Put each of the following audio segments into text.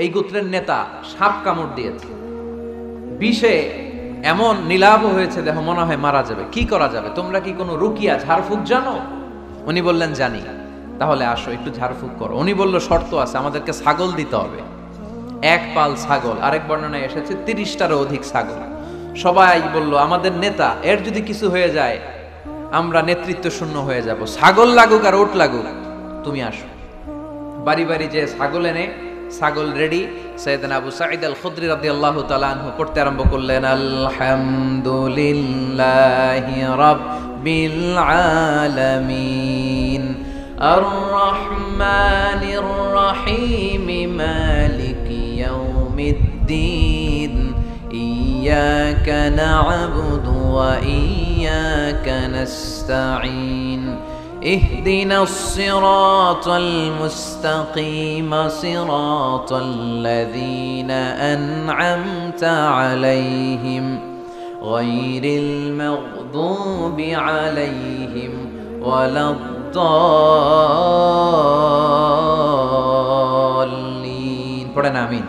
এই গোত্রের নেতা সাপ কামড় দিয়েছে, বিষে এমন নীলাভ হয়েছে, দেহ মনে হয় মারা যাবে। কি করা যাবে? তোমরা কি কোনো রুকিয়া ঝাড়ফুঁক জানো? উনি বললেন জানি। তাহলে আসো একটু ঝাড়ফুঁক করো। উনি বলল শর্ত আছে, আমাদেরকে ছাগল দিতে হবে, এক পাল ছাগল। আরেক বর্ণনায় এসেছে 30টারও অধিক ছাগল। সবাই বলল আমাদের নেতা, এর যদি কিছু হয়ে যায় আমরা নেতৃত্ব শূন্য হয়ে যাব, ছাগল লাগুক আর ওট লাগুক, তুমি আসো। বাড়ি বাড়ি যে ছাগল এনে, ছাগল রেডি। সাইয়েদনা আবু সাঈদ আল খুদরি রাদিয়াল্লাহু তাআলা আনহু পড়তে আরম্ভ করলেন, আলহামদুলিল্লাহি রাব্বিল আলামিন আর রহমানির রহিম মালিকি ইয়াউমিদ্দিন ইয়্যাকা না'বুদু ওয়া ইয়্যাকা নাস্তাঈন اهدنا الصراط المستقيم صراط الذين أنعمت عليهم غير المغضوب عليهم ولا الضالين। পড়েন আমিন।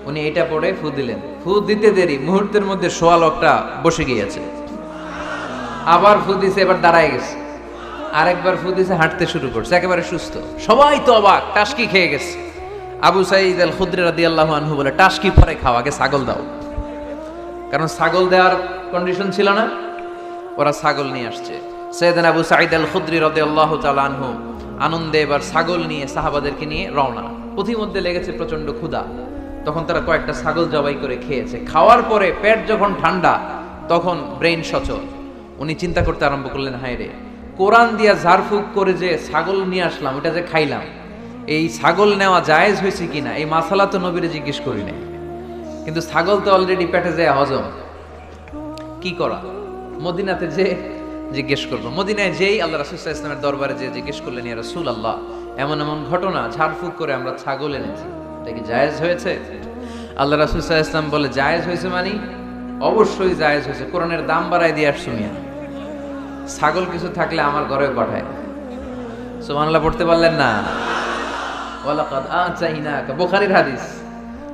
উনি এটা পড়ে ফু দিলেন। ফু দিতে দেরি, মুহূর্তের মধ্যে সোয়া লোকটা বসে গিয়েছে। আবার ফু দিছে, এবার দাঁড়ায় গেছে। আরেকবার ফু দিছে, হাঁটতে শুরু করছে, একেবারে সুস্থ। সবাই তো অবাক, টাসকি খেয়ে গেছে। আবু সাঈদ আল খুদরি রাদিয়াল্লাহু আনহু বলে, টাসকি পরে খাও, আগে ছাগল দাও। কারণ ছাগল দেওয়ার কন্ডিশন ছিল না, ওরা ছাগল নিয়ে আসছে। সাইয়েদনা আবু সাঈদ আল খুদরি রাদিয়াল্লাহু তাআলা আনহু আনন্দে এবার ছাগল নিয়ে সাহাবাদেরকে নিয়ে রওনা। পথিমধ্যে লেগেছে প্রচন্ড ক্ষুধা, তখন তারা কয়েকটা ছাগল জবাই করে খেয়েছে। খাওয়ার পরে পেট যখন ঠান্ডা, তখন ব্রেইন সচল। উনি চিন্তা করতে আরম্ভ করলেন, হায় রে, কোরআন দিয়া ঝাড়ফুঁক করে যে ছাগল নিয়ে আসলাম, ওটা যে খাইলাম, এই ছাগল নেওয়া জায়েজ হয়েছে কিনা এই মাসালা তো নবীরে জিজ্ঞেস করি নাই। কিন্তু ছাগল তো অলরেডি পেটে যায় হজম, কি করা? মদিনাতে যে জিজ্ঞেস করবো। মদিনায় যেই আল্লাহ রাসূল সাল্লাল্লাহু আলাইহি ওয়াসাল্লামের দরবারে যে জিজ্ঞেস করলেন, ইয়া রাসূলুল্লাহ, এমন এমন ঘটনা, ঝাড়ফুঁক করে আমরা ছাগল এনেছি, এটা কি জায়েজ হয়েছে? আল্লাহ রাসূল সাল্লাল্লাহু আলাইহি ওয়াসাল্লাম বলে, জায়েজ হয়েছে মানে অবশ্যই জায়েজ হয়েছে। কোরআনের দাম বাড়ায় দিয়ে আসছো মিয়া, ছাগল কিছু থাকলে আমার ঘরে পাঠায়। সুবহানাল্লাহ পড়তে পারলেন না? ওয়ালাকাদ আতাইনাকা, বুখারীর হাদিস,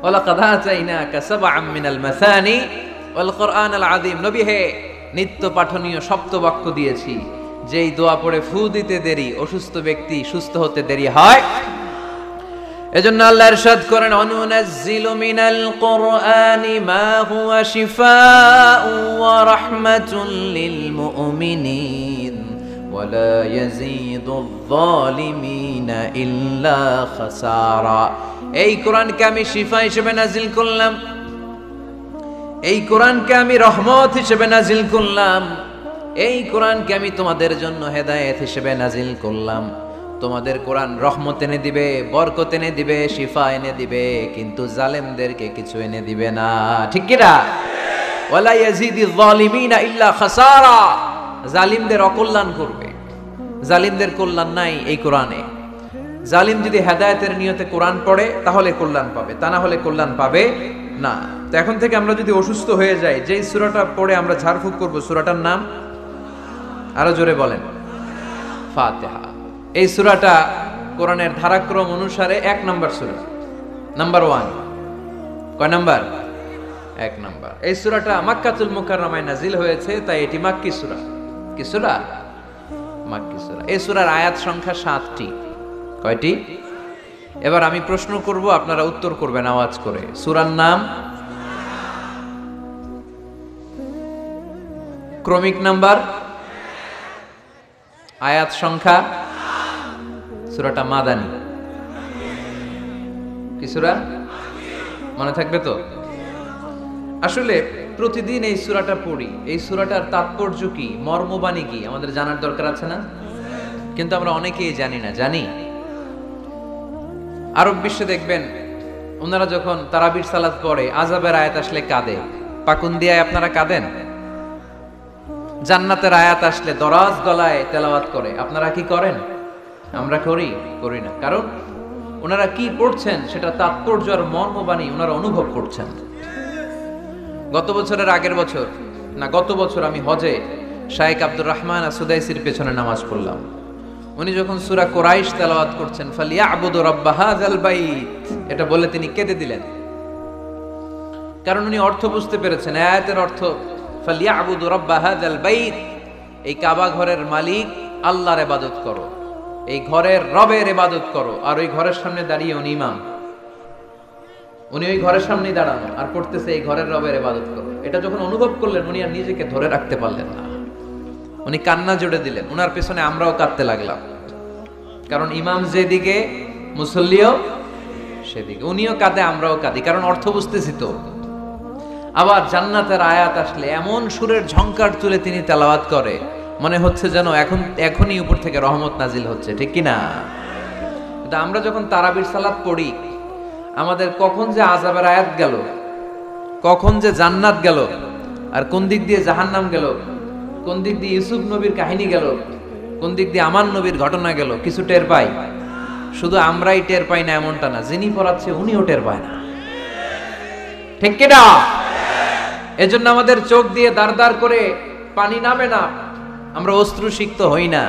ওয়ালাকাদ আতাইনাকা সাবআম মিনাল মাসানি ওয়াল কুরআনাল আযীম। নবী হে, নিত্য পাঠনীয় সপ্তবাক্য দিয়েছি, যেই দোয়া পড়ে ফু দিতে দেরি, অসুস্থ ব্যক্তি সুস্থ হতে দেরি হয়। এজন্য আল্লাহ ইরশাদ করেন, অনুনাজ্জিলু মিনাল কুরআনি মা হুয়া শিফাউ ওয়া রাহমাতুল লিল মুমিনিন ওয়া লা ইয়াজিদুয যালিমিনা ইল্লা খাসারা। এই কোরআনকে আমি শিফা হিসেবে নাজিল করলাম, এই কোরআনকে আমি রহমত হিসেবে নাজিল করলাম, এই কোরআনকে আমি তোমাদের জন্য হেদায়েত হিসেবে নাজিল করলাম। তোমাদের কোরআন রহমত এনে দিবে, বরকত এনে দিবে, শিফা এনে দিবে, কিন্তু জালেমদেরকে কিছু এনে দিবে না। ঠিক কি না? ওয়ালা ইয়াজিদিয যালিমিনা ইল্লা খাসারা। জালিমদের অকল্যাণ করবে, জালিমদের কল্যাণ নাই এই কোরআনে। জালিম যদি হেদায়েতের নিয়তে কোরআন পড়ে তাহলে কল্যাণ পাবে, তা না হলে কল্যাণ পাবে না। তো এখন থেকে আমরা যদি অসুস্থ হয়ে যাই, যেই সূরাটা পড়ে আমরা ঝাড়ফুঁক করব, সূরাটার নাম আরো জোরে বলেন, ফাতিহা। এই সূরাটা কোরআনের ধারাক্রম অনুসারে 1 নম্বর সূরা, নাম্বার 1। কয় নাম্বার? 1 নাম্বার। এই সূরাটা মক্কাতুল মুকাররমায় নাজিল হয়েছে, তাই এটি মাক্কি সূরা। কি সূরা? মাক্কি সূরা। এই সূরার আয়াত সংখ্যা 7টি। কয়টি? এবার আমি প্রশ্ন করব, আপনারা উত্তর করবেন আওয়াজ করে। সূরার নাম, ক্রমিক নাম্বার, আয়াত সংখ্যা, সূরাটা মাদানী। কি সূরা? মনে থাকবে তো? আসলে প্রতিদিন এই সূরাটা পড়ি, এই সূরাটার তাৎপর্য কি, মর্মবাণী কি আমাদের জানার দরকার আছে না? কিন্তু আমরা অনেকেই জানি না। জানি? আরব বিশ্বে দেখবেন, ওনারা যখন তারাবির সালাত পড়ে, আযাবের আয়াত আসলে কাঁদে। পাকুন্দিয়ায় আপনারা কাঁদেন? জান্নাতের আয়াত আসলে দরাজ গলায় তেলাওয়াত করে। আপনারা কি করেন? আমরা করি না। কারণ ওনারা কি পড়ছেন সেটা তাৎপর্য আর মর্মবাণী ওনারা অনুভব করছেন। গত বছর আমি হজে শায়েখ আব্দুর রহমান সুদাইসির পেছনে নামাজ পড়লাম। উনি যখন সূরা কুরাইশ তেলাওয়াত করছেন ফালিয়াবুদু রাব্ব হাযাল বাইত, এটা বলে তিনি কেঁদে দিলেন। কারণ উনি অর্থ বুঝতে পেরেছেন, আয়াতের অর্থ ফালিয়াবুদু রাব্ব হাযাল বাইত, এই কাবা ঘরের মালিক আল্লাহর ইবাদত করো, এই ঘরের রবের ইবাদত করো। আর ওই ঘরের সামনে দাঁড়িয়ে উনি ইমাম, উনি ওই ঘরের সামনেই দাঁড়ানো আর করতেছে এই ঘরের রবের ইবাদত করো। এটা যখন অনুভব করলেন উনি আর নিজেকে ধরে রাখতে পারলেন না, উনি কান্না জুড়ে দিলেন। উনার পেছনে আমরাও কাঁদতে লাগলাম, কারণ ইমাম যেদিকে মুসল্লিও সেদিকে, উনিও কাঁদে আমরাও কাঁদি, কারণ অর্থ বুঝতেছি তো। আবার জান্নাতের আয়াত আসলে এমন সুরের ঝংকার তুলে তিনি তেলাওয়াত করে, মনে হচ্ছে যেন এখনই উপর থেকে রহমত নাজিল হচ্ছে, ঠিক কি না? আমরা যখন তারাবির সালাত পড়ি, আমাদের কখন যে আযাবের আয়াত গেল, কখন যে জান্নাত গেল, আর কোন দিক দিয়ে জাহান্নাম গেল, কোন দিক দিয়ে ইউসুফ নবীর কাহিনী গেল, কোন দিক দিয়ে আমার নবীর ঘটনা গেল, কিছু টের পাই। শুধু আমরাই টের পাই না এমনটা না, যিনি পড়াচ্ছে উনিও টের পায় না, ঠিক কি না? এজন্য আমাদের চোখ দিয়ে দাঁড় দাঁড় করে পানি নামে না, আমরা অশ্রুসিক্ত হই না।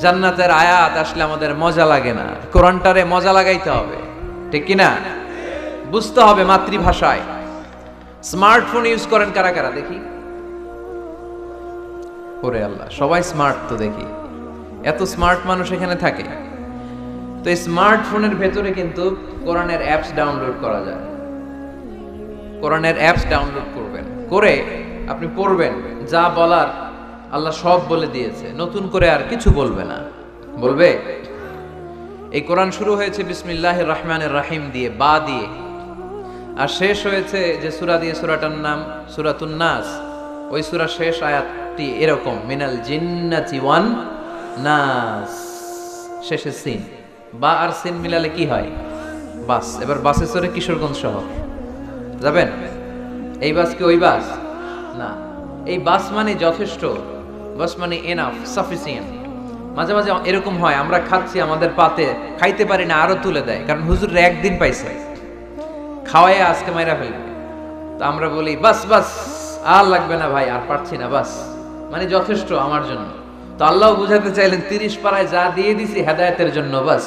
জান্নাতের আয়াত আসলে আমাদের মজা লাগে না, কোরআনটারে মজা লাগাইতে হবে, ঠিক কি না? বুঝতে হবে মাতৃভাষায়। স্মার্টফোন ইউজ করেন কারা কারা দেখি? ওরে আল্লাহ, সবাই স্মার্ট তো দেখি, এত স্মার্ট মানুষ এখানে থাকে। তো এই স্মার্টফোনের ভেতরে কিন্তু কোরআনের অ্যাপস ডাউনলোড করা যায়। কোরআনের অ্যাপস ডাউনলোড করবেন, করে আপনি পড়বেন, যা বলার আল্লাহ সব বলে দিয়েছে, নতুন করে আর কিছু বলবে না। বলবে এই কোরআন শুরু হয়েছে বিসমিল্লাহির রহমানির রহিম দিয়ে, বা দিয়ে, আর শেষ হয়েছে যে সূরা দিয়ে, সূরাটার নাম সূরাতুন নাস। ওই সূরার শেষ আয়াতটি এরকম, মিনাল জিন্নাতি ওয়ান নাস, শেষে সিন। বা আর সিন মিলালে কি হয়? বাস। এবার বাসে চড়ে কিশোরগঞ্জ শহর যাবেন? এই বাস কি ওই বাস না, এই বাস মানে যথেষ্ট, বাস মানে এনাফ, সাফিসিয়েন্ট। মাঝে মাঝে এরকম হয়, আমরা খাচ্ছি, আমাদের পাতে খাইতে পারি না, আরো তুলে দেয়, কারণ হুজুর একদিন পাইছে, খাওয়াই আজকে মাইরা ফেলবে। তো আমরা বলি বাস বাস, আর লাগবে না ভাই, আর পারছি না, বাস মানে যথেষ্ট আমার জন্য। তো আল্লাহ বুঝাতে চাইলেন 30 পারায় যা দিয়ে দিছি হেদায়েতের জন্য, বাস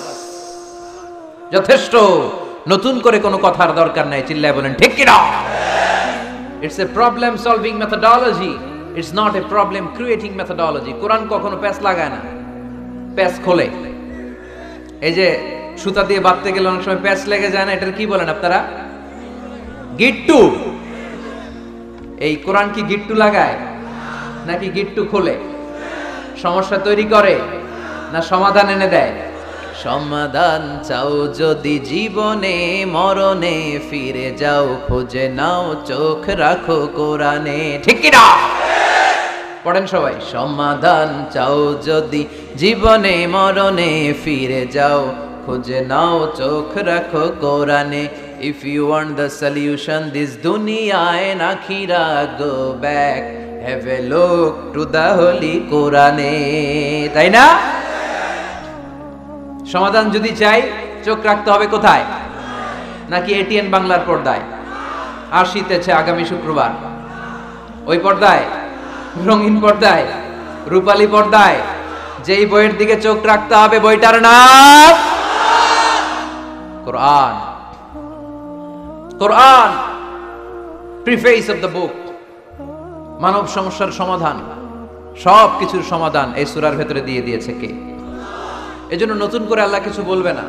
যথেষ্ট, নতুন করে কোনো কথার দরকার নাই। চিল্লায় বলেন ঠিক কি না? It's a problem solving methodology, it's not a problem creating methodology. Quran কখনো প্যাচ লাগায় না, প্যাচ খোলে। এই যে সুতা দিয়ে বাঁধতে গেলে অনেক সময় প্যাচ লেগে যায় না, এটার কি বলেন আপনারা? গিট্টু। এই কোরআন কি গিট্টু লাগায় নাকি গিট্টু খোলে? সমস্যা তৈরি করে না সমাধান এনে দেয়? সমাধান চাও যদি জীবনে মরণে, ফিরে যাও খুঁজে নাও, চোখ রাখো কোরআনে, ঠিক কি না? পড়েন সবাই। সমাধান চাও যদি জীবনে মরণে, ফিরে যাও খুঁজে নাও, চোখ রাখো কোরআনে। If you want the solution this dunya and akhirah, go back, have a look to the holy Quran. তাই না? সমাধান যদি চাই চোখ রাখতে হবে কোথায়? নাকি এটিএন বাংলার পর্দায়? আসিতেছে আগামী শুক্রবার ওই পর্দায়, রঙিন পর্দায়, রূপালী পর্দায়, যেই বইয়ের দিকে চোখ রাখতে হবে বইটার নাম কোরআন। কোরআন প্রিফেস অফ দ্য বুক, মানব সমস্যার সমাধান, সব কিছুর সমাধান এই সূরার ভেতরে দিয়ে দিয়েছে কে? এজন্য নতুন করে আল্লাহ কিছু বলবে না।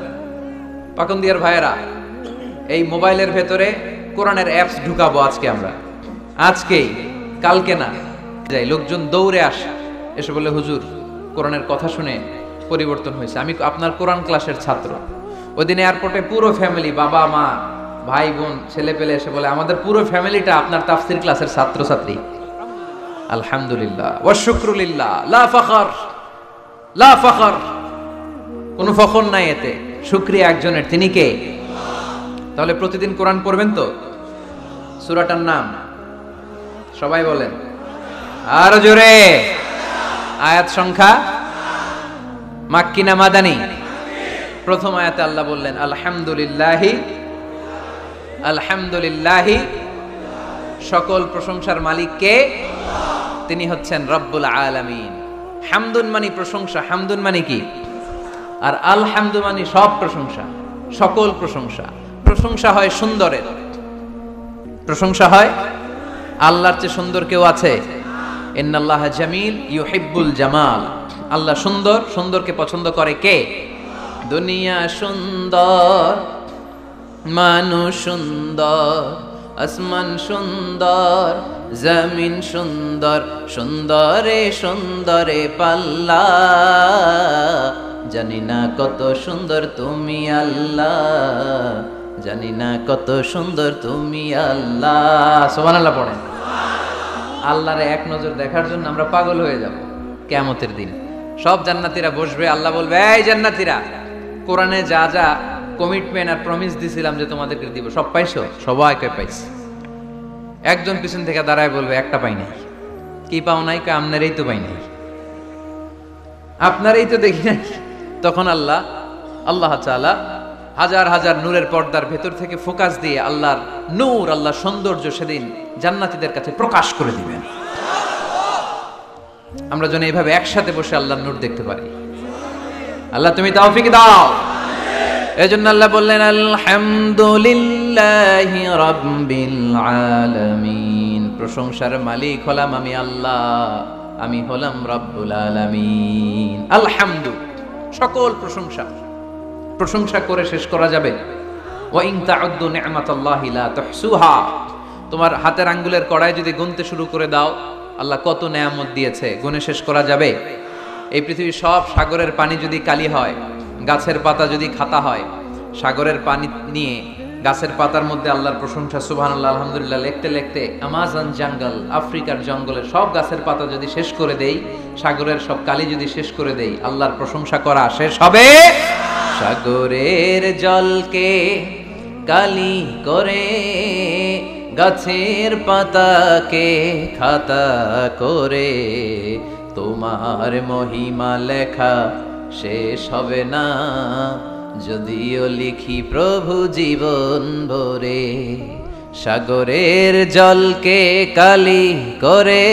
পাকন্দিয়ার ভাইয়েরা, এই মোবাইলের ভেতরে কোরআনের অ্যাপস ঢুকাবো আজকে আমরা, আজকেই, কালকে না। যাই লোকজন দৌড়ে আসে, এসে বলে হুজুর কোরআনের কথা শুনে পরিবর্তন হয়েছে, আমি আপনার কোরআন ক্লাসের ছাত্র। ওই দিন এয়ারপোর্টে পুরো ফ্যামিলি, বাবা মা ভাই বোন ছেলে পেলে এসে বলে আমাদের পুরো ফ্যামিলিটা আপনার তাফসীর ক্লাসের ছাত্রছাত্রী। আলহামদুলিল্লাহ ওয়া শুকরুলিল্লাহ, লা ফখর, লা ফখর, কোনো ফখর নাই এতে, শুকরিয়া একজনের, তিনি কে? তাহলে প্রতিদিন কোরআন পড়বেন তো? সূরাটার নাম সবাই বলেন আরো জোরে। আয়াত সংখ্যা মাক্কি না মাদানী? প্রথম আয়াতে আল্লাহ বললেন আলহামদুলিল্লাহি, আলহামদুলিল্লাহি, সকল প্রশংসার মালিক কে? তিনি হচ্ছেন রব্বুল আলামিন। হামদুন মানে প্রশংসা, হামদুন মানে কি? আর আলহামদু মানে সব প্রশংসা, সকল প্রশংসা। প্রশংসা হয় সুন্দরের, প্রশংসা হয় আল্লাহর চেয়ে সুন্দর কেউ আছে? ইন্নাল্লাহা জামিল ইউহিব্বুল জামাল। আল্লাহ সুন্দর, সুন্দরকে পছন্দ করে কে? দুনিয়া সুন্দর, মানুষ সুন্দর, আসমান সুন্দর, জমিন সুন্দর, সুন্দরে সুন্দরে পাল্লা, জানি না কত সুন্দর তুমি আল্লাহ, জানি না কত সুন্দর তুমি আল্লাহ। সুবহানাল্লাহ পড়েন। আল্লাহরে এক নজর দেখার জন্য আমরা পাগল হয়ে যাব কিয়ামতের দিন। সব জান্নাতীরা বসবে, আল্লাহ বলবে, এই জান্নাতীরা, কোরআনে যা যা কমিটমেন্ট আর প্রমিস দিছিলাম যে তোমাদেরকে দিব, সব পাইছো? সবাইকে পাইছি। একজন পিছন থেকে দাঁড়ায় বলবে, একটা পাই নাই। কি পাও নাই? আপনারই তো পাই নাই, আপনারই তো দেখি নাই। তখন আল্লাহ তাআলা হাজার হাজার নূরের পর্দার ভেতর থেকে ফোকাস দিয়ে আল্লাহর নূর, আল্লাহর সৌন্দর্য সেদিন জান্নাতীদের কাছে প্রকাশ করে দিবেন। আমরা যেন এইভাবে একসাথে বসে আল্লাহর নূর দেখতে পারি। আল্লাহ তুমি তৌফিক দাও। এজন্য আল্লাহ বললেন, আলহামদুলিল্লাহি রাব্বিল আলামিন। প্রশংসার মালিক হলাম আমি আল্লাহ, আমি হলাম রব্বুল আলামিন। আলহামদু, সকল প্রশংসা। প্রশংসা করে শেষ করা যাবে? ওয়া ইন তাউদ্দু নি'মাতাল্লাহি লা তুহসুহা। তোমার হাতের আঙ্গুলের কড়ায় যদি গুনতে শুরু করে দাও আল্লাহ কত নেয়ামত দিয়েছে, গুনে শেষ করা যাবে? এই পৃথিবীর সব সাগরের পানি যদি কালি হয়, গাছের পাতা যদি খাতা হয়, সাগরের পানি নিয়ে গাছের পাতার মধ্যে আল্লাহর প্রশংসা সুবহানাল্লাহ আলহামদুলিল্লাহ লিখতে লিখতে আমাজন জঙ্গল, আফ্রিকার জঙ্গলের সব গাছের পাতা যদি শেষ করে দেই, সাগরের সব কালি যদি শেষ করে দেই, আল্লাহর প্রশংসা করা শেষ হবে? সাগরের জলকে কালি করে, গাছের পাতাকে খাতা করে, তোমার মহিমা লেখা শেষ হবে না, যদিও লিখি প্রভু জীবন ভরে। সাগরের জলকে কালি করে।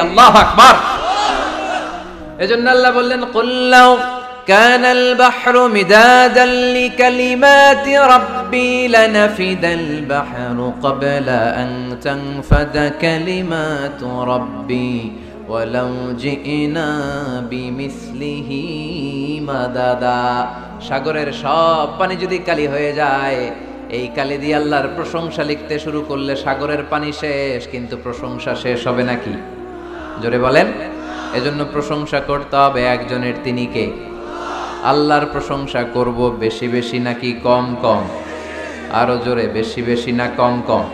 আল্লাহু আকবার। এজন্য আল্লাহ বললেন, কুল্লাউ কানাল বাহরু মিদাদান লিকালিমাতি রাব্বি লানাফিদাল বাহরু ক্বাবলা আন তানফাদা কালিমাতু রাব্বি ওয়ালাউ জিনা বিমিসলিহি মাদাদা। সাগরের সব পানি যদি কালি হয়ে যায়, এই কালি দিয়ে আল্লাহর প্রশংসা লিখতে শুরু করলে সাগরের পানি শেষ, কিন্তু প্রশংসা শেষ হবে নাকি? জোরে বলেন। এজন্য প্রশংসা করতে হবে একজনের, তিনি কে? আল্লাহর প্রশংসা করব বেশি বেশি নাকি কম কম? আরো জোরে, বেশি বেশি না কম কম?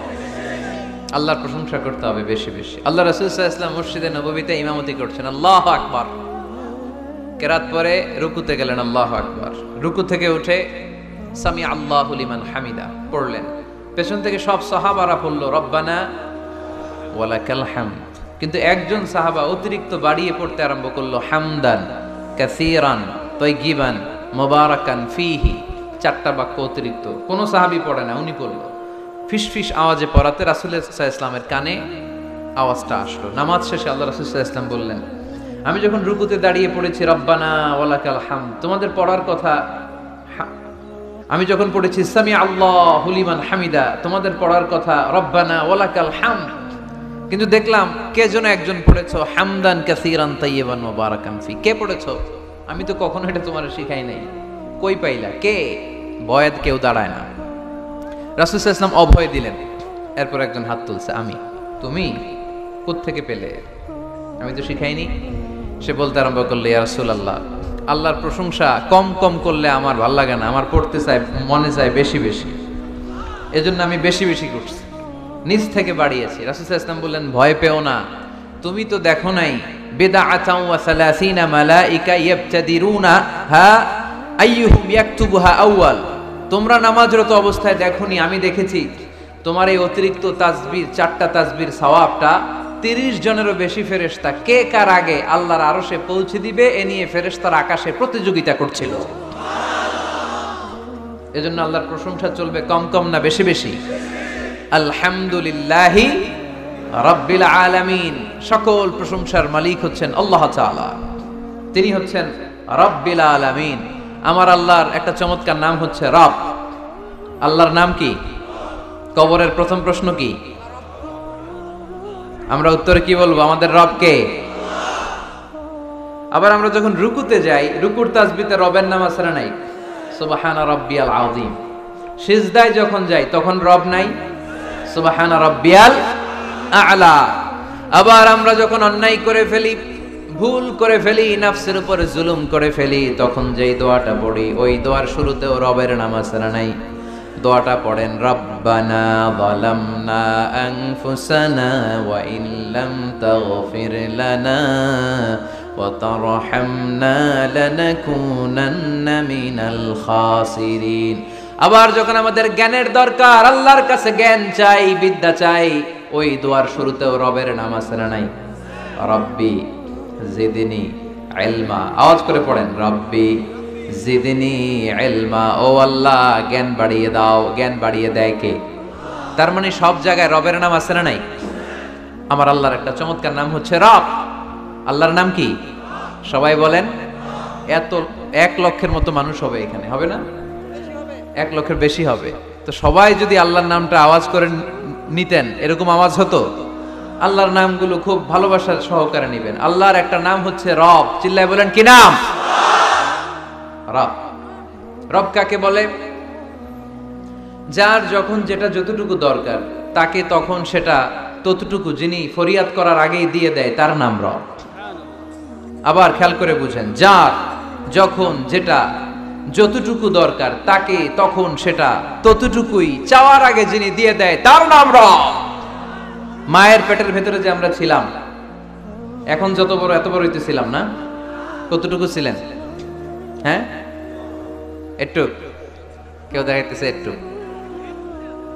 আল্লাহর প্রশংসা করতে হবে বেশি বেশি। আল্লাহ রাসূল সাল্লাল্লাহু আলাইহি ওয়াসাল্লাম মসজিদে নববীতে ইমামতি করছেন, আল্লাহু আকবার। কেরাত পরে রুকুতে গেলেন, আল্লাহু আকবার। রুকু থেকে উঠে সামি আল্লাহু লিমান হামিদা পড়লেন। পেছন থেকে সব সাহাবারা পড়ল রব্বানা ওয়ালাকাল হামদ। কিন্তু একজন সাহাবা অতিরিক্ত বাড়িয়ে পড়তে আরম্ভ করলো, হামদান কাসীরান তাইয়িবান মুবারাকান ফীহি। চারটা বাক্য অতিরিক্ত, কোন সাহাবী পড়ে না, উনি পড়লো। ফিসফিস আওয়াজে পড়াতে রাসূল সাল্লাল্লাহু আলাইহি ওয়াসাল্লামের কানে আওয়াজটা আসলো। নামাজ শেষে আল্লাহ রাসূল সাল্লাল্লাহু আলাইহি ওয়াসাল্লাম বললেন, আমি যখন রুকুতে দাঁড়িয়ে পড়েছি রব্বানা ওয়ালাকাল হামদ, তোমাদের পড়ার কথা, আমি যখন পড়েছি সামি আল্লাহু লিমান হামিদা, তোমাদের পড়ার কথা রব্বানা ওয়ালাকাল হামদ, কিন্তু দেখলাম কে যেন একজন পড়েছো হামদান কাসীরান তাইয়িবান মুবারাকান ফি। কে পড়েছো? আমি তো কখনো এটা তোমার শিখাই নাই, কই পাইলা? কে? বয়াত কেউ দাঁড়ায় না। রাসূল সাল্লাল্লাহু আলাইহি ওয়াসাল্লাম অভয় দিলেন। এরপর একজন হাত তুলছে, আমি। তুমি কোত্থেকে পেলে? আমি তো শিখাইনি। সে বলতে আরম্ভ করলো, ইয়া রাসূলুল্লাহ, আল্লাহর প্রশংসা কম কম করলে আমার ভাল লাগে না, আমার পড়তে চাই, মনে চায় বেশি বেশি, এজন্য আমি বেশি বেশি করছি, নিজ থেকে বাড়িয়েছি। রাসূল সাল্লাল্লাহু আলাইহি ওয়াসাল্লাম বললেন, ভয় পেও না, তুমি তো দেখো নাই বিদআতাও ওয়া সালাসিনা মালাইকা ইয়াবতাদিরুনা হা আইয়ুহুম ইয়াকতুবুহা আউয়াল। তোমরা নামাজরত অবস্থায় দেখোনি, আমি দেখেছি তোমার এই অতিরিক্ত তাসবিহ, চারটা তাসবির সওয়াবটা 30 জনেরও বেশি ফেরেশতা কে কার আগে আল্লাহর আরশে পৌঁছে দিবে এ নিয়ে ফেরেশতারা আকাশে প্রতিযোগিতা করছিল। এজন্য আল্লাহর প্রশংসা চলবে কম কম না বেশি বেশি? আলহামদুলিল্লাহি রাব্বিল আলামিন, সকল প্রশংসার মালিক হচ্ছেন আল্লাহ তাআলা, তিনি হচ্ছেন রাব্বিল আলামিন। আমার আল্লাহর একটা চমৎকার নাম হচ্ছে রব। আল্লাহর নাম কি? কবরের প্রথম প্রশ্ন কি? আমরা উত্তরে কি বলবো? আমাদের রব কে? আবার আমরা যখন রুকুতে যাই, রুকুর তাসবিতে রবের নাম আছে না নাই? সুবহানা রাব্বিয়াল আযীম। সিজদায় যখন যাই তখন রব নাই? সুবহানা রাব্বিয়াল আ'লা। আবার আমরা যখন অন্যায় করে ফেলি, ভুল করে ফেলি, নফসের উপর জুলুম করে ফেলি, তখন যেই দোয়াটা পড়ি, ওই দোয়ার শুরুতেও রবের নাম আছে না নাই? দোয়াটা পড়েন, রব্বানা যালামনা আনফুসানা ওয়া ইল্লাম তাগফির লানা ওয়া তারহামনা লানাকুনান্না মিনাল খাসিরিন। আবার যখন আমাদের জ্ঞানের দরকার, আল্লাহর কাছে জ্ঞান চাই, বিদ্যা চাই, ওই দোয়ার শুরুতেও রবের নাম আছে না নাই? রব্বি জিদনি ইলমা। আওয়াজ করে পড়েন, রব্বি জিদনি ইলমা। ও আল্লাহ, জ্ঞান বাড়িয়ে দাও। জ্ঞান বাড়িয়ে দেয় কে? তার মানে সব জায়গায় রবের নাম আছে না নাই? আমার আল্লাহর একটা চমৎকার নাম হচ্ছে রব। আল্লাহর নাম কি? সবাই বলেন। এত 1 লক্ষের মতো মানুষ হবে এখানে, হবে না? 1 লক্ষের বেশি হবে। তো সবাই যদি আল্লাহর নামটা আওয়াজ করে নিতেন, এরকম আওয়াজ হতো। আল্লাহর নামগুলো খুব ভালোবাসার সহকারে নিবেন। আল্লাহর একটা নাম হচ্ছে রব। চিল্লায় বলেন, কি নাম? রব। রব কাকে বলে? যার যখন যেটা যতটুকু দরকার, তাকে তখন সেটা ততটুকু যিনি ফরিয়াদ করার আগেই দিয়ে দেয়, তার নাম রব। আবার খেয়াল করে বুঝেন, যার যখন যেটা যতটুকু দরকার, তাকে তখন সেটা ততটুকুই চাওয়ার আগে যিনি দিয়ে দেয়, তার নাম রব। মায়ের পেটের ভেতরে যে আমরা ছিলাম, এখন যত বড় এত বড় হইতেছিলাম না? কতটুকু ছিলেন? হ্যাঁ, একটু। কেউ দেখাইতেছে একটু,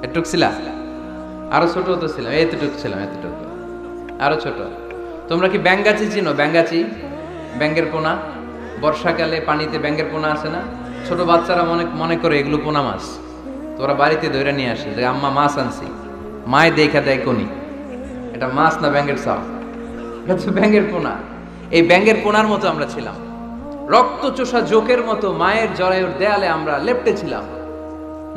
একটু ছিলাম। আরো ছোট তো ছিলাম, এতটুকু ছিলাম, এতটুকু, আরো ছোট। তোমরা কি ব্যাঙ্গাচি চিনো? ব্যাঙ্গাচি, ব্যাঙ্গের পোনা। বর্ষাকালে পানিতে ব্যাঙ্গের পোনা আছে না? ছোট বাচ্চারা মনে করে এগুলো পোনা মাছ। তোরা বাড়িতে ধরে নিয়ে আসে যে আম্মা মাছ আনছি, মায় দেখা দেয় কোনি, এটা মাছ না ব্যাঙ্গের চাপ, এটা তো ব্যাঙ্গের পোনা। এই ব্যাঙ্গের পোনার মতো আমরা ছিলাম, রক্ত চোষা জোকের মতো মায়ের জরায়ুর দেয়ালে আমরা লেপ্টে ছিলাম।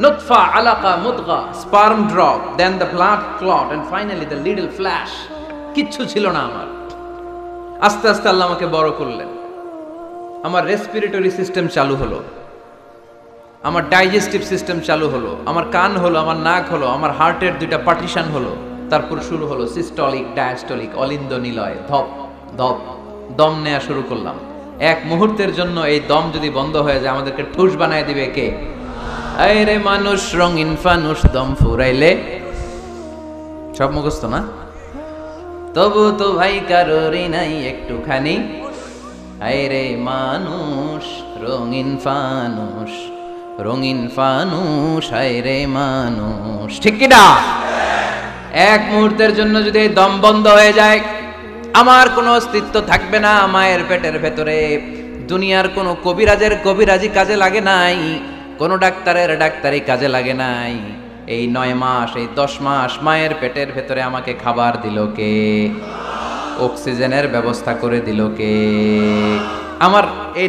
নুতফা, আলাকা, মুদগা, sperm drop, then the blood clot and finally the little flash. কিচ্ছু ছিল না আমার। আস্তে আস্তে আল্লাহ আমাকে বড় করলেন। আমার রেসপিরেটরি সিস্টেম চালু হলো, আমার ডাইজেস্টিভ সিস্টেম চালু হলো, আমার কান হলো, আমার নাক হলো, আমার হার্টের 2টা পার্টিশন হলো। তারপর শুরু হলো সিস্টলিক, ডায়াস্টলিক, অলিন্দ নিলয়, ধপ ধপ, দম নেওয়া শুরু করলাম। 1 মুহূর্তের জন্য এই দম যদি বন্ধ হয়ে যায়, আমাদেরকে ঠুস বানায় দিবে কে? এই রে মানুষ, রঙিন ফানুষ, দম ফুরাইলে। সব মুখস্থ না? তবু তো ভাই কারোরই নাই একটুখানি। এই রে মানুষ, রঙিন ফানুষ, রঙিন ফানুষ, হায় রে মানুষ। ঠিক কি না? 1 মুহূর্তের জন্য যদি এই দম বন্ধ হয়ে যায়, আমার কোনো অস্তিত্ব থাকবে না মায়ের পেটের ভেতরে। দুনিয়ার কোনো কবিরাজের কবিরাজি কাজে লাগে নাই, কোনো ডাক্তারের ডাক্তারি কাজে লাগে নাই। এই 9 মাস, এই 10 মাস মায়ের পেটের ভেতরে আমাকে খাবার দিল কে? অক্সিজেনের ব্যবস্থা করে দিল কে? আমার এই